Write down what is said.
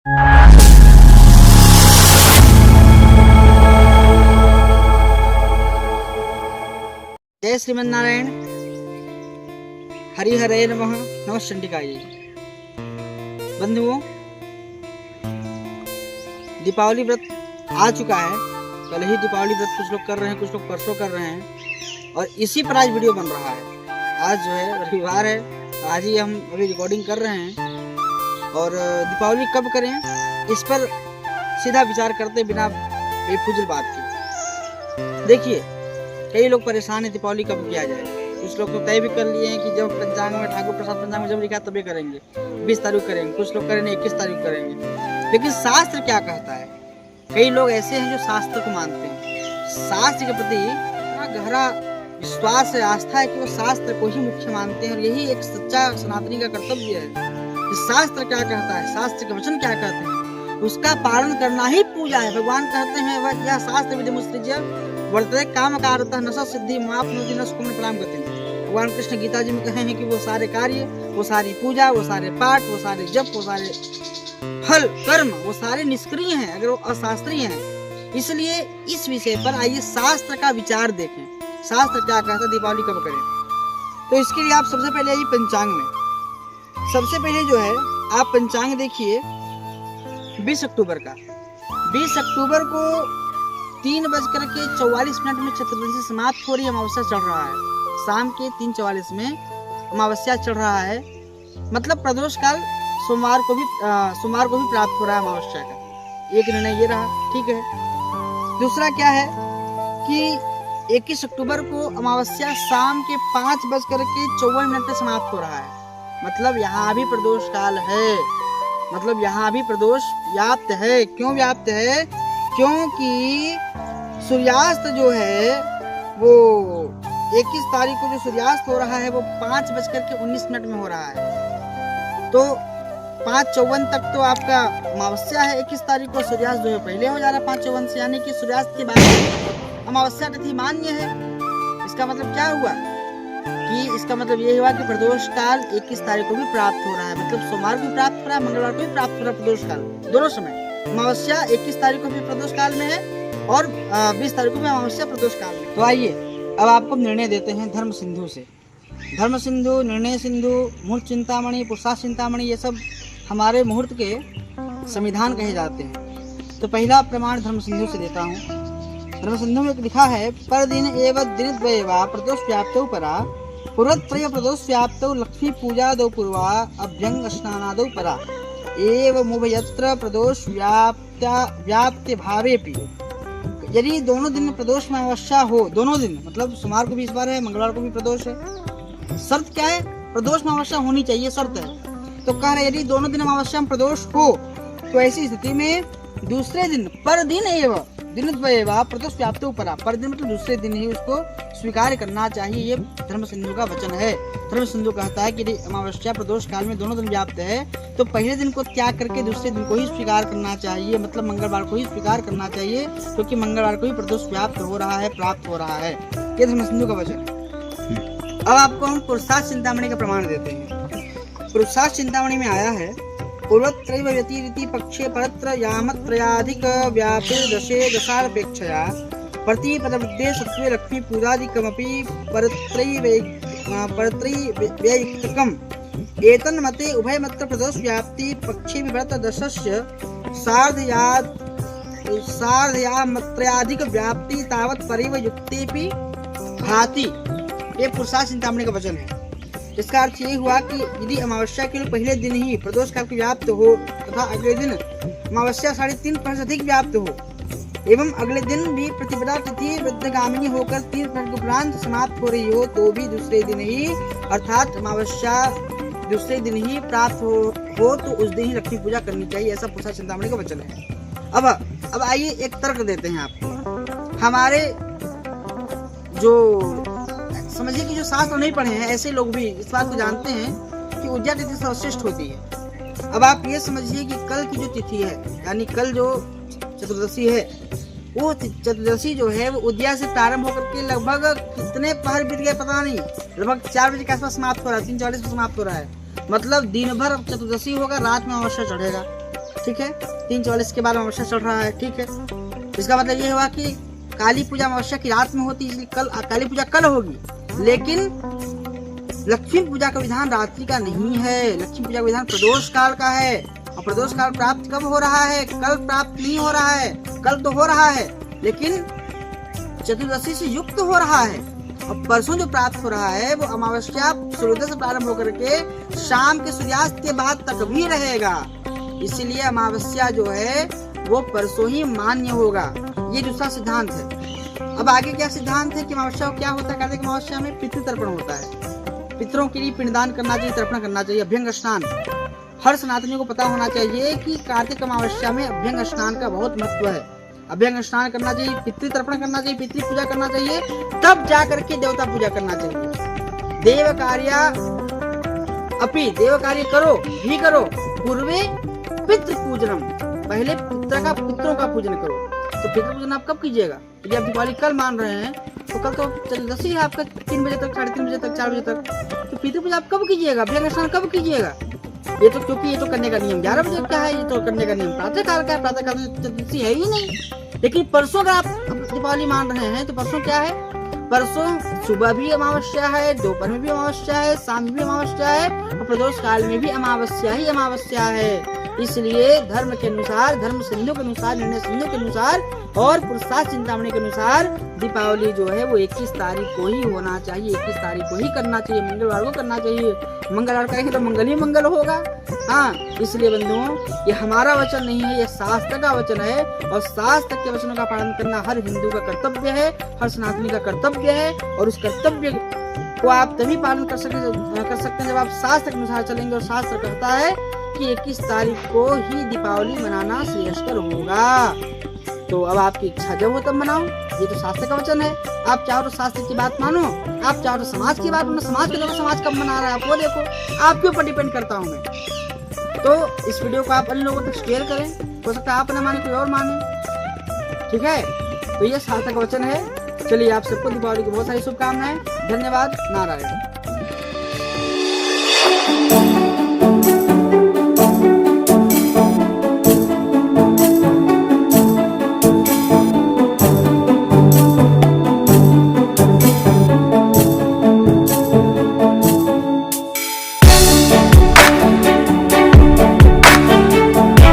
जय श्रीमन नारायण। हरि हरे नमः। नमः चंडिकाय। बंधुओं, दीपावली व्रत आ चुका है। कल ही दीपावली व्रत कुछ लोग कर रहे हैं, कुछ लोग परसों कर रहे हैं, और इसी पर आज वीडियो बन रहा है। आज जो है रविवार है, तो आज ही हम अभी रिकॉर्डिंग कर रहे हैं। और दीपावली कब करें, इस पर सीधा विचार करते बिना बेफुजूल बात के। देखिए, कई लोग परेशान हैं दीपावली कब किया जाए। कुछ लोग तो तय भी कर लिए हैं कि जब पंचांग में, ठाकुर प्रसाद पंचांग में जब लिखा तभी करेंगे, 20 तारीख करेंगे। कुछ लोग करेंगे 21 तारीख करेंगे। लेकिन शास्त्र क्या कहता है? कई लोग ऐसे हैं जो शास्त्र को मानते हैं, शास्त्र के प्रति इतना गहरा विश्वास है, आस्था है कि वो शास्त्र को ही मुख्य मानते हैं। और यही एक सच्चा सनातनी का कर्तव्य है कि शास्त्र क्या कहता है, शास्त्र के वचन क्या कहते हैं, उसका पालन करना ही पूजा है। भगवान कहते हैं वह यह शास्त्र विधि मुत्सृज्य वर्तते काम कारतः न सिद्धि माप्नोति न सुखम प्रणाम करते हैं। भगवान कृष्ण गीता जी में कहे हैं कि वो सारे कार्य, वो सारी पूजा, वो सारे पाठ, वो सारे जप, वो सारे फल कर्म, वो सारे निष्क्रिय हैं अगर वो अशास्त्रीय हैं। इसलिए इस विषय पर आइए शास्त्र का विचार देखें। शास्त्र क्या कहता है दीपावली कब करें। तो इसके लिए आप सबसे पहले आइए पंचांग में। सबसे पहले जो है आप पंचांग देखिए 20 अक्टूबर का। 20 अक्टूबर को 3:44 में चतुर्दशी समाप्त हो रही है, अमावस्या चढ़ रहा है। शाम के 3:44 में अमावस्या चढ़ रहा है, मतलब प्रदोष काल सोमवार को भी प्राप्त हो रहा है अमावस्या का। एक निर्णय ये रहा, ठीक है। दूसरा क्या है कि 21 अक्टूबर को अमावस्या शाम के 5:54 पे समाप्त हो रहा है, मतलब यहाँ भी प्रदोष काल है, मतलब यहाँ भी प्रदोष व्याप्त है। क्यों व्याप्त है? क्योंकि सूर्यास्त जो है वो 21 तारीख को जो सूर्यास्त हो रहा है वो 5:19 में हो रहा है। तो 5:54 तक तो आपका अमावस्या है। 21 तारीख को सूर्यास्त जो है पहले हो जा रहा है 5:54 से, यानी कि सूर्यास्त के बाद अमावस्या तिथि मान्य है। इसका मतलब क्या हुआ कि इसका मतलब ये हुआ कि प्रदोष काल 21 तारीख को भी प्राप्त हो रहा है, मतलब सोमवार को भी प्राप्त हो रहा है, मंगलवार को भी प्राप्त हो रहा है प्रदोष काल, दोनों समय। अमावस्या 21 तारीख को भी प्रदोष काल में है और 20 तारीख को भी अमावस्या प्रदोष काल में। तो आइए अब आपको निर्णय देते हैं धर्म सिंधु से। धर्म सिंधु, निर्णय सिंधु, मुहूर्त चिंतामणि, पुरुषार्थ चिंतामणि, ये सब हमारे मुहूर्त के संविधान कहे जाते हैं। तो पहला प्रमाण धर्म सिंधु से देता हूँ। धर्म सिंधु में लिखा है, पर दिन एवं दिनद्वये वा प्रदोष व्याप्तौ परा पुरत्रय प्रदोष व्याप्तौ लक्ष्मी पूजा दौ पूर्वा अभ्यंग स्नानादौ परा एवं उभयत्र प्रदोष व्याप्त्य भावेपि। यदि दोनों दिन में प्रदोष में अमावस्या हो, दोनों दिन मतलब सोमवार को भी इस बार है, मंगलवार को भी प्रदोष है। शर्त क्या है? प्रदोष में अमावस्या होनी चाहिए, शर्त है। तो कह रहे यदि दोनों दिन अमावस्या में प्रदोष हो तो ऐसी स्थिति में दूसरे दिन पर दिन एवं दिनद्वये वा प्रदोष व्याप्तौ परा, पर दिन मतलब दूसरे दिन ही उसको स्वीकार करना चाहिए। ये धर्म सिंधु का वचन है। धर्म सिंधु कहता है कि यदि अमावस्या प्रदोष काल में दोनों दिन व्याप्त है तो पहले दिन को त्याग करके दूसरे दिन को ही स्वीकार करना चाहिए, मतलब मंगलवार को ही स्वीकार करना चाहिए, क्योंकि मंगलवार को ही प्रदोष व्याप्त हो रहा है, प्राप्त हो रहा है। ये धर्म सिंधु का वचन है। अब आपको हम पुरुषार्थ चिंतामणि का प्रमाण देते हैं। पुरुषार्थ चिंतामणि में आया है, पूर्वत्रैव व्यतिरिति पक्षे परत्र यामत् त्रयाधिक व्यापे दशे दशापेक्षया प्रतिपदवृद्धे सत्त्वे लक्ष्मी पूजादिकमपि परत्रैवैक्तिकम् एतन्मते उभयमत्र प्रदोष व्याप्ति पक्षे विभक्त दशस्य सार्धयामत्रयाधिक व्याप्ति तावत् परिव युक्तेपि भाति। ये पुरुषार्थ चिंतामणि का वचन है। इसका अर्थ ये हुआ कि यदि अमावस्या के पहले दिन ही प्रदोष काल व्याप्त हो तथा अगले दिन अमावस्या 3.5 पहर से अधिक व्याप्त हो एवं अगले दिन भी प्रतिपदा तिथि वृद्धगामिनी होकर 3 पहर के उपरांत समाप्त हो रही हो तो भी दूसरे दिन ही, अर्थात अमावस्या दूसरे दिन ही प्राप्त हो तो उस दिन ही लक्ष्मी पूजा करनी चाहिए। ऐसा पुरुषार्थ चिंतामणि का वचन है। अब आइए एक तर्क देते हैं आपको। हमारे जो समझिए कि जो शास्त्र नहीं पढ़े हैं ऐसे लोग भी इस बात को जानते हैं कि उद्या तिथि सर्वश्रेष्ठ होती है। अब आप ये समझिए कि कल की जो तिथि है, यानी कल जो चतुर्दशी है, वो चतुर्दशी जो है वो उद्या से प्रारंभ होकर के लगभग कितने पहर बीत गए पता नहीं, लगभग 4 बजे के आसपास समाप्त हो रहा है, 3:40 में समाप्त हो रहा है। मतलब दिन भर चतुर्दशी होगा, रात में अमावस्या चढ़ेगा। ठीक है, 3:44 के बाद अमावस्या चल रहा है, ठीक है। इसका मतलब ये हुआ कि काली पूजा अमावस्या की रात में होती है, इसलिए कल काली पूजा कल होगी, लेकिन लक्ष्मी पूजा का विधान रात्रि का नहीं है। लक्ष्मी पूजा का विधान प्रदोष काल का है, और प्रदोष काल प्राप्त कब हो रहा है? कल प्राप्त नहीं हो रहा है, कल तो हो रहा है लेकिन चतुर्दशी से युक्त हो रहा है, और परसों जो प्राप्त हो रहा है वो अमावस्या सूर्योदय से प्रारंभ होकर के शाम के सूर्यास्त के बाद तक भी रहेगा। इसलिए अमावस्या जो है वो परसों ही मान्य होगा। ये दूसरा सिद्धांत है। अब आगे क्या सिद्धांत है कि अमावस्या क्या होता है? कार्तिक अमावस्या में पितृ तर्पण होता है, पितरों के लिए पिंडदान करना चाहिए, तर्पण करना चाहिए, अभ्यंग स्नान। हर सनातनी को पता होना चाहिए कि कार्तिक अमावस्या में अभ्यंग स्नान का बहुत महत्व है। अभ्यंग स्नान करना चाहिए, पितृ तर्पण करना चाहिए, पितृ पूजा करना चाहिए, तब जा करके देवता पूजा करना चाहिए। देव कार्य अपि, देव कार्य करो भी करो, पूर्वे पितृ पूजनम, पहले पितरों का पूजन करो। तो पितृ पूजन आप कब कीजिएगा? यदि आप दिवाली कल मान रहे हैं तो कल तो चतुर्दशी है आपका, 3 बजे तक, 3:30 बजे तक, 4 बजे तक, तो पितृ पूजा आप कब कीजिएगा? अभ्यंग स्नान कब कीजिएगा? ये तो क्योंकि ये तो करने का नियम 11 बजे का है, ये तो करने का नियम प्रातः काल का है, प्रातः काल में चतुर्दशी है ही नहीं। लेकिन परसों का आप दीपावली मान रहे हैं तो परसों क्या है? परसों सुबह भी अमावस्या है, दोपहर में भी अमावस्या है, शाम में भी अमावस्या है, और प्रदोष काल में भी अमावस्या ही अमावस्या है। इसलिए धर्म के अनुसार, धर्म सिंधु के अनुसार, निर्णय सिंधु के अनुसार और पुरुषार्थ चिंतामणि के अनुसार दीपावली जो है वो 21 तारीख को ही होना चाहिए, 21 तारीख को ही करना चाहिए, मंगलवार को करना चाहिए। मंगलवार करेंगे तो मंगल ही मंगल होगा। हाँ, इसलिए बंधुओं ये हमारा वचन नहीं है, ये शास्त्र का वचन है, और शास्त्र के वचनों का पालन करना हर हिंदू का कर्तव्य है, हर सनातनी का कर्तव्य है। और उस कर्तव्य को आप तभी पालन कर सकते हैं जब आप शास्त्र के अनुसार चलेंगे। और शास्त्र कहता है कि 21 तारीख को ही दीपावली मनाना श्रेयस्कर होगा। तो अब आपकी इच्छा जब हो तब मनाओ, ये तो शास्त्र का वचन है। आप चाहो तो शास्त्र की बात मानो, आप चाहो तो समाज की बात मानो, समाज के लोग समाज कब मना रहा है आप वो देखो, आपके ऊपर डिपेंड करता हूँ मैं। तो इस वीडियो को आप अन्य लोगों तक शेयर करें, हो सकता है आप न माने कोई और माने, ठीक है। तो ये शास्त्र का वचन है। चलिए आप सबको दीपावली की बहुत सारी शुभकामनाएं। धन्यवाद। नारायण।